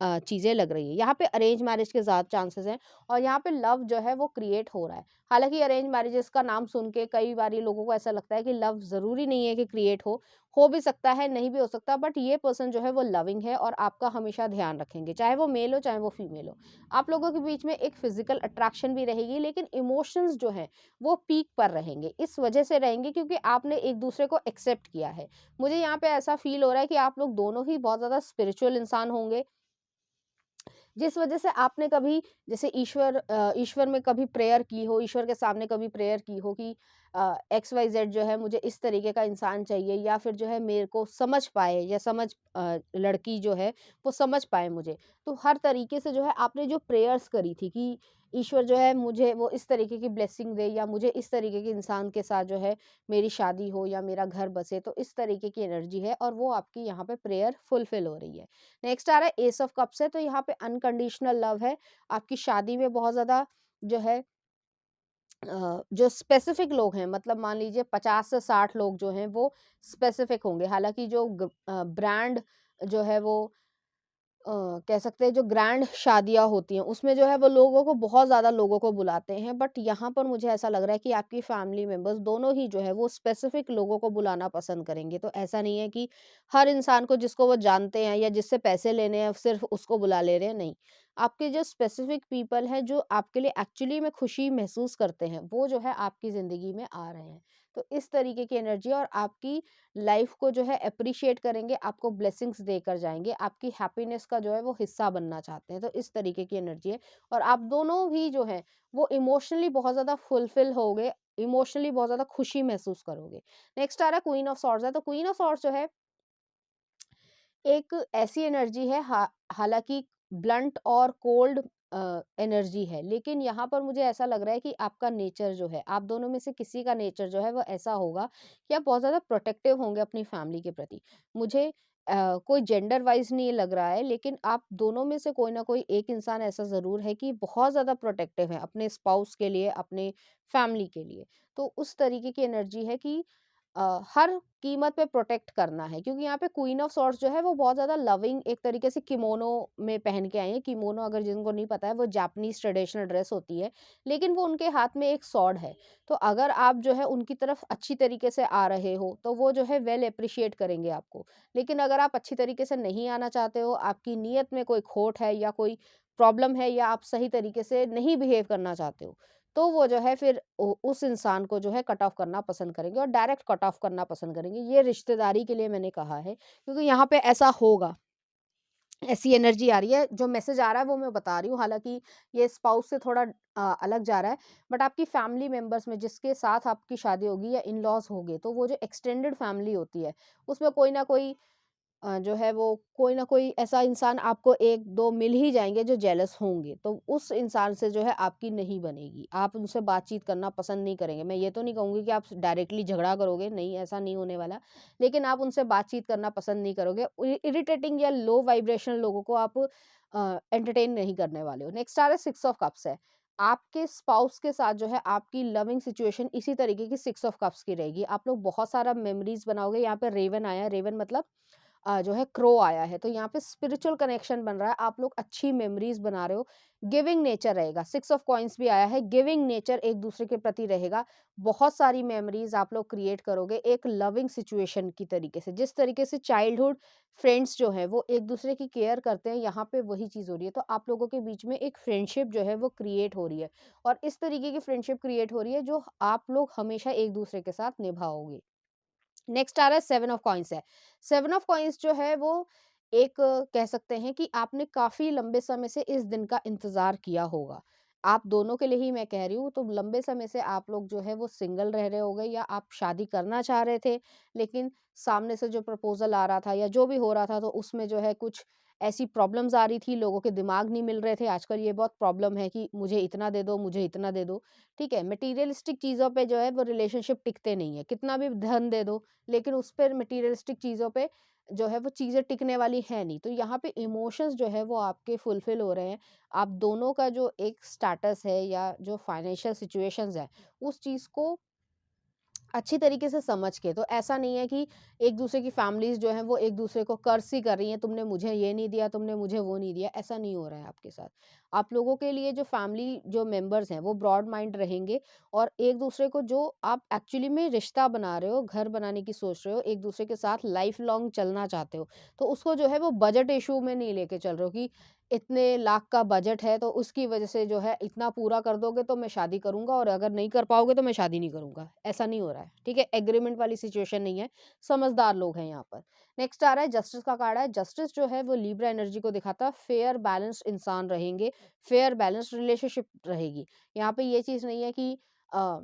चीज़ें लग रही है। यहाँ पे अरेंज मैरिज के ज़्यादा चांसेस हैं, और यहाँ पे लव जो है वो क्रिएट हो रहा है। हालाँकि अरेंज मैरिजेस का नाम सुन के कई बारी लोगों को ऐसा लगता है कि लव ज़रूरी नहीं है कि क्रिएट हो भी सकता है, नहीं भी हो सकता, बट ये पर्सन जो है वो लविंग है और आपका हमेशा ध्यान रखेंगे, चाहे वो मेल हो, चाहे वो फीमेल हो। आप लोगों के बीच में एक फिज़िकल अट्रैक्शन भी रहेगी, लेकिन इमोशंस जो हैं वो पीक पर रहेंगे। इस वजह से रहेंगे क्योंकि आपने एक-दूसरे को एक्सेप्ट किया है। मुझे यहाँ पे ऐसा फ़ील हो रहा है कि आप लोग दोनों ही बहुत ज़्यादा स्पिरिचुअल इंसान होंगे, जिस वजह से आपने कभी जैसे ईश्वर में कभी प्रेयर की हो, ईश्वर के सामने कभी प्रेयर की हो कि एक्स वाई जेड जो है मुझे इस तरीके का इंसान चाहिए, या फिर जो है मेरे को समझ पाए, या लड़की जो है वो समझ पाए मुझे। तो हर तरीके से जो है आपने जो प्रेयर्स करी थी कि ईश्वर जो है मुझे वो इस तरीके की ब्लेसिंग दे, या मुझे इस तरीके के इंसान के साथ जो है मेरी शादी हो या मेरा घर बसे, तो इस तरीके की एनर्जी है, और वो आपकी यहाँ पे प्रेयर फुलफिल हो रही है। नेक्स्ट आ रहा है एस ऑफ कप्स है, तो यहाँ पे अनकंडीशनल लव है। आपकी शादी में बहुत ज़्यादा जो है जो स्पेसिफिक लोग हैं, मतलब मान लीजिए 50 से 60 लोग जो हैं वो स्पेसिफिक होंगे। हालाँकि जो ब्रांड जो है वो कह सकते हैं जो ग्रैंड शादियाँ होती हैं, उसमें जो है वो लोगों को बहुत ज़्यादा लोगों को बुलाते हैं। बट यहाँ पर मुझे ऐसा लग रहा है कि आपकी फैमिली मेंबर्स दोनों ही जो है वो स्पेसिफिक लोगों को बुलाना पसंद करेंगे। तो ऐसा नहीं है कि हर इंसान को जिसको वो जानते हैं या जिससे पैसे लेने हैं सिर्फ़ उसको बुला ले रहे हैं, नहीं। आपके जो स्पेसिफिक पीपल हैं जो आपके लिए एक्चुअली में खुशी महसूस करते हैं, वो जो है आपकी ज़िंदगी में आ रहे हैं। तो इस तरीके की एनर्जी, और आपकी लाइफ को जो है एप्रिशिएट करेंगे, आपको ब्लेसिंग्स देकर जाएँगे, आपकी हैप्पीनेस का जो है वो हिस्सा बनना चाहते हैं, तो इस तरीके की एनर्जी है। और आप दोनों ही जो हैं वो इमोशनली बहुत ज़्यादा फुलफिल होगे, इमोशनली बहुत ज़्यादा खुशी महसूस करोगे। नेक्स्ट आ रहा है क्वीन ऑफ सॉर्ड्स है, तो क्वीन ऑफ सॉर्ड्स जो है एक ऐसी एनर्जी है, हालाँकि ब्लंट और कोल्ड एनर्जी है, लेकिन यहाँ पर मुझे ऐसा लग रहा है कि आपका नेचर जो है, आप दोनों में से किसी का नेचर जो है वो ऐसा होगा कि आप बहुत ज़्यादा प्रोटेक्टिव होंगे अपनी फैमिली के प्रति। मुझे कोई जेंडर वाइज़ नहीं लग रहा है, लेकिन आप दोनों में से कोई ना कोई एक इंसान ऐसा ज़रूर है कि बहुत ज़्यादा प्रोटेक्टिव है अपने स्पाउस के लिए, अपने फैमिली के लिए। तो उस तरीके की एनर्जी है कि हर कीमत पे प्रोटेक्ट करना है, क्योंकि यहाँ पे क्वीन ऑफ सॉर्ड्स जो है वो बहुत ज़्यादा लविंग एक तरीके से किमोनो में पहन के आई हैं। किमोनो अगर जिनको नहीं पता है वो जापानीज़ ट्रेडिशनल ड्रेस होती है, लेकिन वो उनके हाथ में एक सॉर्ड है। तो अगर आप जो है उनकी तरफ अच्छी तरीके से आ रहे हो तो वो जो है वेल एप्रिशिएट करेंगे आपको। लेकिन अगर आप अच्छी तरीके से नहीं आना चाहते हो, आपकी नीयत में कोई खोट है या कोई प्रॉब्लम है या आप सही तरीके से नहीं बिहेव करना चाहते हो, तो वो जो है फिर उस इंसान को जो है कट ऑफ करना पसंद करेंगे और डायरेक्ट कट ऑफ करना पसंद करेंगे। ये रिश्तेदारी के लिए मैंने कहा है, क्योंकि यहाँ पे ऐसा होगा, ऐसी एनर्जी आ रही है, जो मैसेज आ रहा है वो मैं बता रही हूँ। हालाँकि ये स्पाउस से थोड़ा अलग जा रहा है, बट आपकी फैमिली मेंबर्स में जिसके साथ आपकी शादी होगी या इन-लॉज़ होंगे, तो वो जो एक्सटेंडेड फैमिली होती है, उसमें कोई ना कोई जो है वो कोई ना कोई ऐसा इंसान आपको 1-2 मिल ही जाएँगे जो जेलस होंगे, तो उस इंसान से जो है आपकी नहीं बनेगी। आप उनसे बातचीत करना पसंद नहीं करेंगे। मैं ये तो नहीं कहूँगी कि आप डायरेक्टली झगड़ा करोगे, नहीं ऐसा नहीं होने वाला। लेकिन आप उनसे बातचीत करना पसंद नहीं करोगे। इरिटेटिंग या लो वाइब्रेशनल लोगों को आप एंटरटेन नहीं करने वाले हो। नेक्स्ट आ रहा है 6 ऑफ कप्स है। आपके स्पाउस के साथ जो है आपकी लविंग सिचुएशन इसी तरीके की 6 ऑफ कप्स की रहेगी। आप लोग बहुत सारा मेमोरीज़ बनाओगे। यहाँ पे रेवन आया है, रेवन मतलब जो है क्रो आया है, तो यहाँ पे स्पिरिचुअल कनेक्शन बन रहा है। आप लोग अच्छी मेमोरीज बना रहे हो। गिविंग नेचर रहेगा। 6 ऑफ कॉइन्स भी आया है। गिविंग नेचर एक दूसरे के प्रति रहेगा। बहुत सारी मेमोरीज आप लोग क्रिएट करोगे एक लविंग सिचुएशन की तरीके से। जिस तरीके से चाइल्डहुड फ्रेंड्स जो है वो एक दूसरे की केयर करते हैं, यहाँ पे वही चीज़ हो रही है। तो आप लोगों के बीच में एक फ्रेंडशिप जो है वो क्रिएट हो रही है, और इस तरीके की फ्रेंडशिप क्रिएट हो रही है जो आप लोग हमेशा एक दूसरे के साथ निभाओगे। नेक्स्ट आ रहा है 7 ऑफ कॉइन्स है। 7 ऑफ कॉइन्स जो है वो एक कह सकते हैं कि आपने काफ़ी लंबे समय से इस दिन का इंतज़ार किया होगा। आप दोनों के लिए ही मैं कह रही हूँ, तो लंबे समय से आप लोग जो है वो सिंगल रह रहे होगे या आप शादी करना चाह रहे थे, लेकिन सामने से जो प्रपोज़ल आ रहा था या जो भी हो रहा था तो उसमें जो है कुछ ऐसी प्रॉब्लम्स आ रही थी, लोगों के दिमाग नहीं मिल रहे थे। आजकल ये बहुत प्रॉब्लम है कि मुझे इतना दे दो, मुझे इतना दे दो। ठीक है? मटीरियलिस्टिक चीज़ों पे जो है वो रिलेशनशिप टिकते नहीं है। कितना भी धन दे दो, लेकिन उस पर मटीरियलिस्टिक चीज़ों पे जो है वो चीज़ें टिकने वाली है नहीं। तो यहाँ पे इमोशंस जो है वो आपके फुलफिल हो रहे हैं। आप दोनों का जो एक स्टेटस है या जो फाइनेंशियल सिचुएशंस है, उस चीज़ को अच्छी तरीके से समझ के। तो ऐसा नहीं है कि एक-दूसरे की फैमिलीज़ जो हैं वो एक-दूसरे को कर्स ही कर रही हैं, तुमने मुझे ये नहीं दिया, तुमने मुझे वो नहीं दिया, ऐसा नहीं हो रहा है आपके साथ। आप लोगों के लिए जो फैमिली जो मेंबर्स हैं वो ब्रॉड माइंड रहेंगे, और एक-दूसरे को जो आप एक्चुअली में रिश्ता बना रहे हो, घर बनाने की सोच रहे हो, एक-दूसरे के साथ लाइफ लॉन्ग चलना चाहते हो, तो उसको जो है वो बजट इश्यू में नहीं लेके चल रहे हो कि इतने लाख का बजट है तो उसकी वजह से जो है इतना पूरा कर दोगे तो मैं शादी करूँगा, और अगर नहीं कर पाओगे तो मैं शादी नहीं करूँगा। ऐसा नहीं हो रहा है, ठीक है? एग्रीमेंट वाली सिचुएशन नहीं है, समझदार लोग हैं यहाँ पर। नेक्स्ट आ रहा है जस्टिस का कार्ड है। जस्टिस जो है वो लिब्रा एनर्जी को दिखाता है, फेयर बैलेंस्ड इंसान रहेंगे, फेयर बैलेंस्ड रिलेशनशिप रहेगी। यहाँ पे ये चीज़ नहीं है कि अ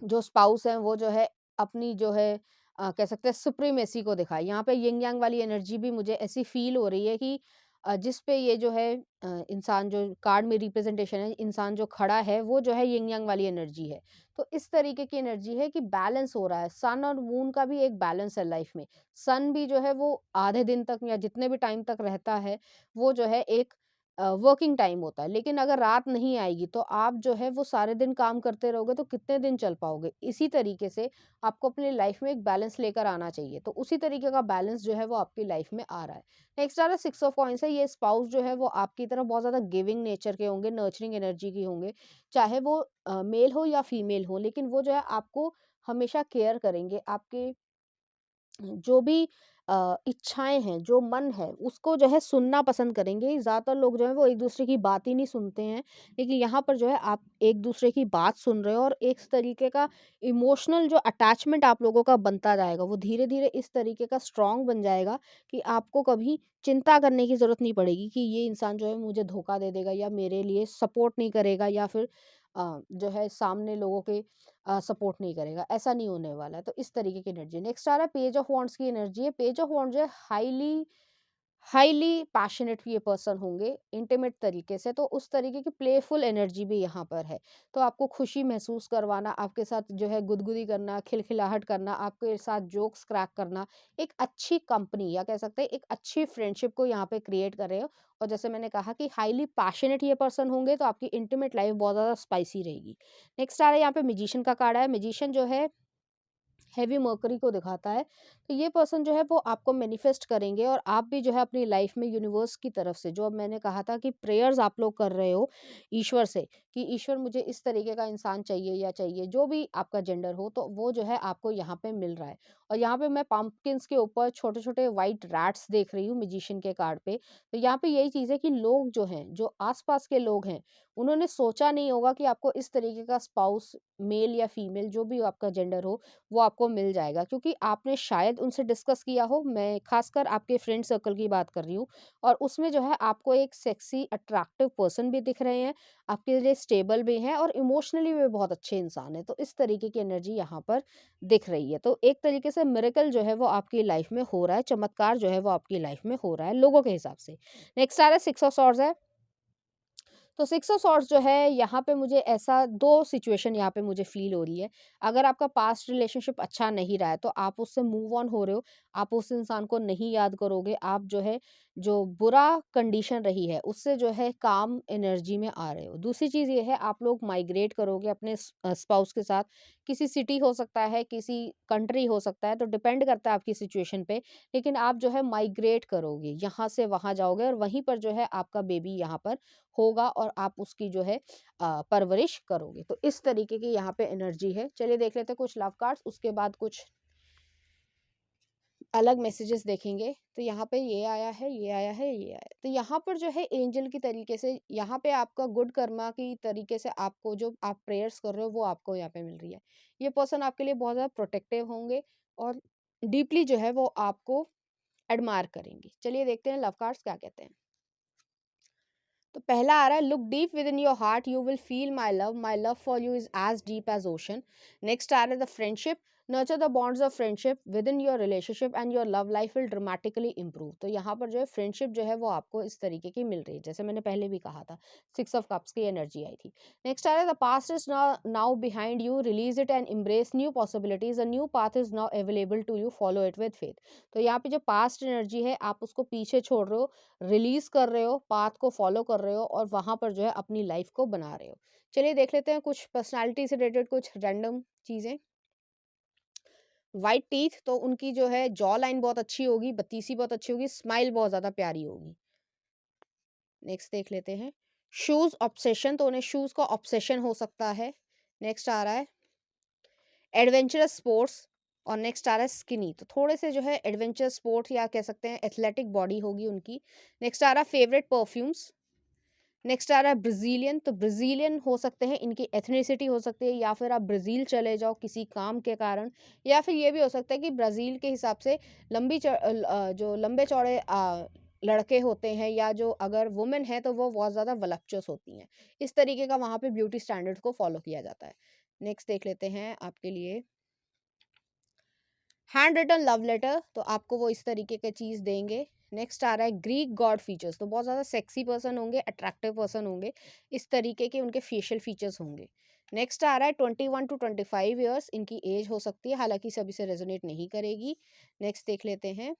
जो स्पाउस है वो जो है अपनी जो है कह सकते हैं सुप्रीमेसी को दिखाए। यहाँ पे यिंग यांग वाली एनर्जी भी मुझे ऐसी फील हो रही है कि जिस पे ये जो है इंसान जो कार्ड में रिप्रेजेंटेशन है, इंसान जो खड़ा है वो जो है यिंग यांग वाली एनर्जी है। तो इस तरीके की एनर्जी है कि बैलेंस हो रहा है। सन और मून का भी एक बैलेंस है लाइफ में। सन भी जो है वो आधे दिन तक या जितने भी टाइम तक रहता है, वो जो है एक वर्किंग टाइम होता है। लेकिन अगर रात नहीं आएगी तो आप जो है वो सारे दिन काम करते रहोगे तो कितने दिन चल पाओगे? इसी तरीके से आपको अपनी लाइफ में एक बैलेंस लेकर आना चाहिए। तो उसी तरीके का बैलेंस जो है वो आपकी लाइफ में आ रहा है। नेक्स्ट आ रहा है 6 ऑफ कॉइन्स है। ये स्पाउस जो है वो आपकी तरफ बहुत ज़्यादा गिविंग नेचर के होंगे, नर्चरिंग एनर्जी के होंगे। चाहे वो मेल हो या फीमेल हो, लेकिन वो जो है आपको हमेशा केयर करेंगे। आपके जो भी इच्छाएँ हैं, जो मन है, उसको जो है सुनना पसंद करेंगे। ज़्यादातर लोग जो हैं वो एक-दूसरे की बात ही नहीं सुनते हैं। लेकिन यहाँ पर जो है आप एक-दूसरे की बात सुन रहे हो, और एक तरीके का इमोशनल जो अटैचमेंट आप लोगों का बनता जाएगा, वो धीरे-धीरे इस तरीके का स्ट्रॉन्ग बन जाएगा कि आपको कभी चिंता करने की ज़रूरत नहीं पड़ेगी कि ये इंसान जो है मुझे धोखा दे देगा या मेरे लिए सपोर्ट नहीं करेगा, या फिर जो है सामने लोगों के सपोर्ट नहीं करेगा, ऐसा नहीं होने वाला है। तो इस तरीके की एनर्जी। नेक्स्ट आ रहा है पेज ऑफ वांड्स की एनर्जी है। पेज ऑफ वांड्स जो है हाईली हाईली पैशनेट ये पर्सन होंगे इंटीमेट तरीके से, तो उस तरीके की प्लेफुल एनर्जी भी यहाँ पर है। तो आपको खुशी महसूस करवाना, आपके साथ जो है गुदगुदी करना, खिलखिलाहट करना, आपके साथ जोक्स क्रैक करना, एक अच्छी कंपनी या कह सकते हैं एक अच्छी फ्रेंडशिप को यहाँ पे क्रिएट कर रहे हो। और जैसे मैंने कहा कि हाईली पैशनेट ये पर्सन होंगे, तो आपकी इंटीमेट लाइफ बहुत ज़्यादा स्पाइसी रहेगी। नेक्स्ट आ रहा है यहाँ पे मैजिशियन का कार्ड है। मैजिशियन जो है हैवी मर्करी को दिखाता है। तो ये पर्सन जो है वो आपको मैनिफेस्ट करेंगे और आप भी जो है अपनी लाइफ में यूनिवर्स की तरफ से, जो अब मैंने कहा था कि प्रेयर्स आप लोग कर रहे हो ईश्वर से कि ईश्वर मुझे इस तरीके का इंसान चाहिए या चाहिए, जो भी आपका जेंडर हो, तो वो जो है आपको यहाँ पे मिल रहा है। और यहाँ पे मैं पंपकिंस के ऊपर छोटे छोटे वाइट रैट्स देख रही हूँ मैजिशियन के कार्ड पे। तो यहाँ पे यही चीज़ है कि लोग जो हैं, जो आसपास के लोग हैं, उन्होंने सोचा नहीं होगा कि आपको इस तरीके का स्पाउस, मेल या फीमेल जो भी आपका जेंडर हो, वो आपको मिल जाएगा, क्योंकि आपने शायद उनसे डिस्कस किया हो। मैं खासकर आपके फ्रेंड सर्कल की बात कर रही हूँ, और उसमें जो है आपको एक सेक्सी अट्रैक्टिव पर्सन भी दिख रहे हैं, आपके लिए स्टेबल भी हैं और इमोशनली भी बहुत अच्छे इंसान है। तो इस तरीके की एनर्जी यहाँ पर दिख रही है। तो एक तरीके से मिरेकल जो है वो आपकी लाइफ में हो रहा है, चमत्कार जो है वो आपकी लाइफ में हो रहा है लोगों के हिसाब से। नेक्स्ट आ रहा है सिक्स ऑफ सॉर्ड्स है। तो सिक्स ऑफ सॉर्ड्स जो है यहाँ पे मुझे ऐसा दो सिचुएशन यहाँ पे मुझे फील हो रही है। अगर आपका पास्ट रिलेशनशिप अच्छा नहीं रहा है तो आप उससे मूव ऑन हो रहे हो, आप उस इंसान को नहीं याद करोगे, आप जो है जो बुरा कंडीशन रही है उससे जो है काम एनर्जी में आ रहे हो। दूसरी चीज़ ये है, आप लोग माइग्रेट करोगे अपने स्पाउस के साथ, किसी सिटी हो सकता है, किसी कंट्री हो सकता है, तो डिपेंड करता है आपकी सिचुएशन पे। लेकिन आप जो है माइग्रेट करोगे, यहाँ से वहाँ जाओगे और वहीं पर जो है आपका बेबी यहाँ पर होगा और आप उसकी जो है परवरिश करोगे। तो इस तरीके की यहाँ पे एनर्जी है। चलिए देख लेते हैं कुछ लव कार्ड्स, उसके बाद कुछ अलग मैसेजेस देखेंगे। तो यहाँ पे ये आया है, ये आया है, ये आया है। तो यहाँ पर जो है एंजल की तरीके से, यहाँ पे आपका गुड कर्मा की तरीके से आपको जो आप प्रेयर्स कर रहे हो वो आपको यहाँ पे मिल रही है। ये पर्सन आपके लिए बहुत ज़्यादा प्रोटेक्टिव होंगे और डीपली जो है वो आपको एडमायर करेंगे। चलिए देखते हैं लव कार्ड्स क्या कहते हैं। तो पहला आ रहा है, look deep within your heart you will feel my love for you is as deep as ocean. Next आ रहा है the friendship, nurture the bonds of friendship within your relationship and your love life will dramatically improve. तो यहाँ पर जो है friendship जो है वो आपको इस तरीके की मिल रही है, जैसे मैंने पहले भी कहा था, सिक्स ऑफ कप्स की एनर्जी आई थी। नेक्स्ट आ रहा है the past is now behind you, release it and embrace new possibilities, a new path is now available to you, follow it with faith. तो यहाँ पे जो पास्ट एनर्जी है आप उसको पीछे छोड़ रहे हो, रिलीज कर रहे हो, पाथ को फॉलो कर रहे हो और वहां पर जो है अपनी लाइफ को बना रहे हो। चलिए देख लेते हैं कुछ पर्सनालिटी से रिलेटेड कुछ रैंडम चीजें। वाइट टीथ, तो उनकी जो है जॉ लाइन बहुत अच्छी होगी, बत्तीसी बहुत अच्छी होगी, स्माइल बहुत ज्यादा प्यारी होगी। नेक्स्ट देख लेते हैं शूज ऑब्सेशन, तो उन्हें शूज का ऑब्सेशन हो सकता है। नेक्स्ट आ रहा है एडवेंचरस स्पोर्ट्स, और नेक्स्ट आ रहा है स्किनी, तो थोड़े से जो है एडवेंचर स्पोर्ट या कह सकते हैं एथलेटिक बॉडी होगी उनकी। नेक्स्ट आ रहा है फेवरेट परफ्यूम्स। नेक्स्ट आ रहा है ब्राज़ीलियन, तो ब्राज़ीलियन हो सकते हैं, इनकी एथनिसिटी हो सकती है, या फिर आप ब्राज़ील चले जाओ किसी काम के कारण, या फिर ये भी हो सकता है कि ब्राज़ील के हिसाब से जो लंबे चौड़े लड़के होते हैं या जो अगर वुमेन है तो वो बहुत ज़्यादा वलप्चुअस होती हैं। इस तरीके का वहाँ पे ब्यूटी स्टैंडर्ड्स को फॉलो किया जाता है। नेक्स्ट देख लेते हैं आपके लिए हैंड रिटन लव लेटर, तो आपको वो इस तरीके की चीज़ देंगे। नेक्स्ट आ रहा है ग्रीक गॉड फीचर्स, तो बहुत ज़्यादा सेक्सी पर्सन होंगे, अट्रैक्टिव पर्सन होंगे, इस तरीके के उनके फेशियल फीचर्स होंगे। नेक्स्ट आ रहा है 21 to 25 ईयर्स, इनकी एज हो सकती है, हालांकि सभी से रेजोनेट नहीं करेगी। नेक्स्ट देख लेते हैं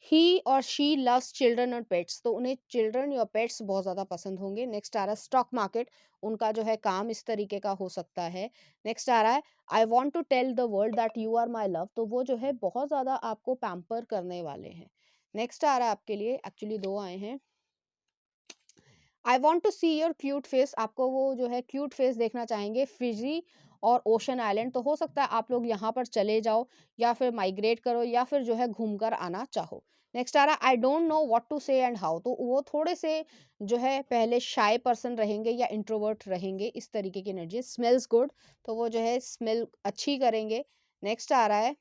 ही और शी लव्स चिल्ड्रन और पेट्स, तो उन्हें चिल्ड्रन या पेट्स बहुत ज़्यादा पसंद होंगे। नेक्स्ट आ रहा है स्टॉक मार्केट, उनका जो है काम इस तरीके का हो सकता है। नेक्स्ट आ रहा है I want to tell the world that you are my love, तो वो जो है बहुत ज़्यादा आपको पैम्पर करने वाले हैं। नेक्स्ट आ रहा है आपके लिए, एक्चुअली दो आए हैं, I want to see your cute face, आपको वो जो है क्यूट फेस देखना चाहेंगे फिजी और ओशन आइलैंड, तो हो सकता है आप लोग यहाँ पर चले जाओ या फिर माइग्रेट करो या फिर जो है घूमकर आना चाहो। नेक्स्ट आ रहा है I don't know what to say and how, तो वो थोड़े से जो है पहले शाय पर्सन रहेंगे या इंट्रोवर्ट रहेंगे, इस तरीके की एनर्जी। स्मेल्स गुड, तो वो जो है स्मेल अच्छी करेंगे। नेक्स्ट आ रहा है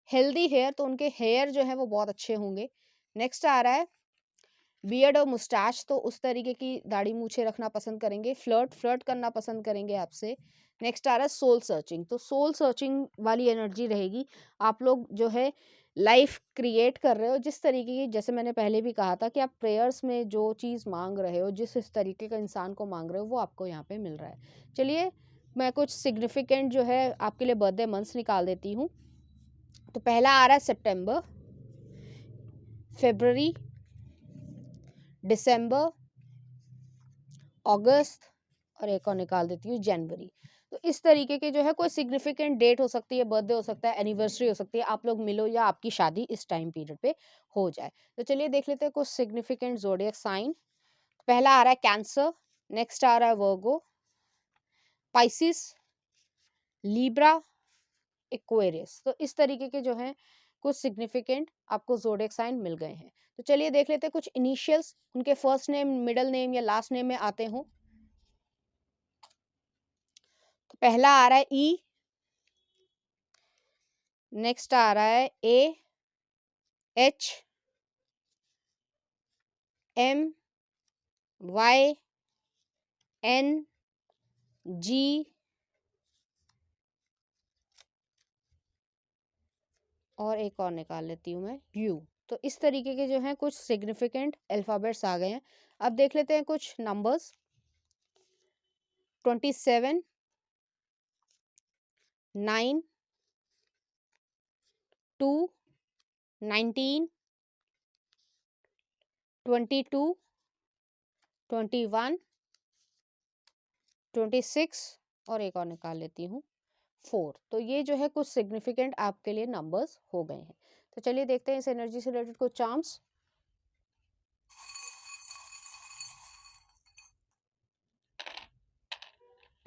हेल्दी हेयर, तो उनके हेयर जो है वो बहुत अच्छे होंगे। नेक्स्ट आ रहा है बियर्ड और मुस्टैच, तो उस तरीके की दाढ़ी मूछे रखना पसंद करेंगे, फ्लर्ट फ्लर्ट करना पसंद करेंगे आपसे। नेक्स्ट आ रहा है सोल सर्चिंग, तो सोल सर्चिंग वाली एनर्जी रहेगी, आप लोग जो है लाइफ क्रिएट कर रहे हो जिस तरीके की, जैसे मैंने पहले भी कहा था कि आप प्रेयर्स में जो चीज़ मांग रहे हो, जिस इस तरीके का इंसान को मांग रहे हो, वो आपको यहाँ पे मिल रहा है। चलिए मैं कुछ सिग्निफिकेंट जो है आपके लिए बर्थडे मंथ्स निकाल देती हूँ। तो पहला आ रहा है सितंबर, फरवरी, दिसंबर, अगस्त, और एक और निकाल देती हूँ जनवरी। तो इस तरीके के जो है कोई सिग्निफिकेंट डेट हो सकती है, बर्थडे हो सकता है, एनिवर्सरी हो सकती है, आप लोग मिलो या आपकी शादी इस टाइम पीरियड पे हो जाए। तो चलिए देख लेते हैं कुछ सिग्निफिकेंट ज़ोडिएक साइन। पहला आ रहा है कैंसर, नेक्स्ट आ रहा है वर्गो, पाइसिस, लीब्रा, एक्वेरियस। तो इस तरीके के जो हैं कुछ सिग्निफिकेंट आपको ज़ोडिएक साइन मिल गए हैं। तो चलिए देख लेते हैं कुछ इनिशियल्स उनके फर्स्ट नेम, मिडल नेम या लास्ट नेम में आते हों। तो पहला आ रहा है ई, नेक्स्ट आ रहा है ए, एच, एम, वाई, एन, जी, और एक और निकाल लेती हूँ मैं यू। तो इस तरीके के जो हैं कुछ सिग्निफिकेंट अल्फ़ाबेट्स आ गए हैं। अब देख लेते हैं कुछ नंबर्स। 27, 9, 2, 19, 22, 21, 26 और एक और निकाल लेती हूँ 4। तो ये जो है कुछ सिग्निफिकेंट आपके लिए नंबर्स हो गए हैं। तो चलिए देखते हैं इस एनर्जी से रिलेटेड कुछ चार्म्स।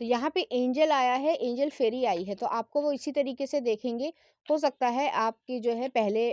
तो यहाँ पे एंजल आया है, एंजल फेरी आई है, तो आपको वो इसी तरीके से देखेंगे। हो सकता है आपकी जो है पहले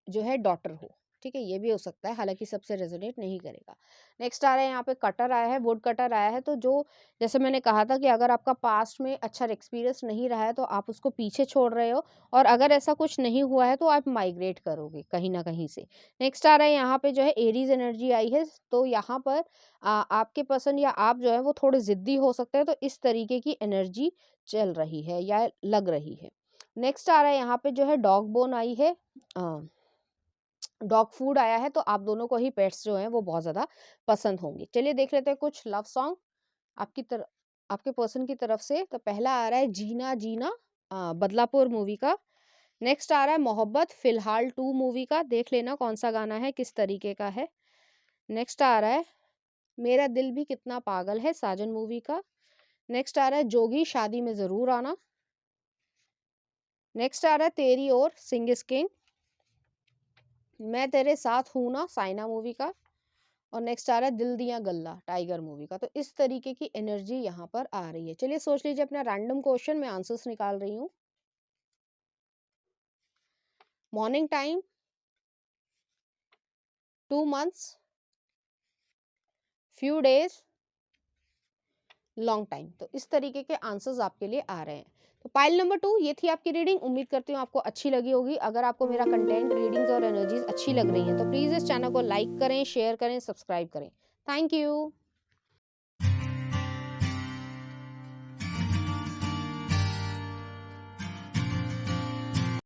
जो है डॉटर हो, ठीक है, ये भी हो सकता है, हालांकि सबसे रेजोनेट नहीं करेगा। नेक्स्ट आ रहा है यहाँ पे कटर आया है, वुड कटर आया है। तो जो जैसे मैंने कहा था कि अगर आपका पास्ट में अच्छा एक्सपीरियंस नहीं रहा है तो आप उसको पीछे छोड़ रहे हो, और अगर ऐसा कुछ नहीं हुआ है तो आप माइग्रेट करोगे कहीं ना कहीं से। नेक्स्ट आ रहा है यहाँ पे जो है एरीज एनर्जी आई है। तो यहाँ पर आपके पर्सन या आप जो है वो थोड़े जिद्दी हो सकते हैं, तो इस तरीके की एनर्जी चल रही है या लग रही है। नेक्स्ट आ रहा है यहाँ पे जो है डॉग बोन आई है, डॉग फूड आया है। तो आप दोनों को ही पेट्स जो हैं वो बहुत ज़्यादा पसंद होंगे। चलिए देख लेते हैं कुछ लव सॉन्ग आपकी तरफ, आपके पर्सन की तरफ से। तो पहला आ रहा है जीना जीना, बदलापुर मूवी का। नेक्स्ट आ रहा है मोहब्बत फिलहाल 2 मूवी का, देख लेना कौन सा गाना है, किस तरीके का है। नेक्स्ट आ रहा है मेरा दिल भी कितना पागल है, साजन मूवी का। नेक्स्ट आ रहा है जोगी शादी में ज़रूर आना। नेक्स्ट आ रहा है तेरी ओर, सिंह इज किंग। मैं तेरे साथ हूं ना, साइना मूवी का। और नेक्स्ट आ रहा है दिल दिया गल्ला, टाइगर मूवी का। तो इस तरीके की एनर्जी यहाँ पर आ रही है। चलिए सोच लीजिए अपना रैंडम क्वेश्चन, मैं आंसर्स निकाल रही हूँ। Morning time, 2 months, few days, long time. तो इस तरीके के आंसर्स आपके लिए आ रहे हैं। तो पाइल नंबर 2 ये थी आपकी रीडिंग। उम्मीद करती हूँ आपको अच्छी लगी होगी। अगर आपको मेरा कंटेंट, रीडिंग्स और एनर्जीज अच्छी लग रही हैं तो प्लीज़ इस चैनल को लाइक करें, शेयर करें, सब्सक्राइब करें। Thank you.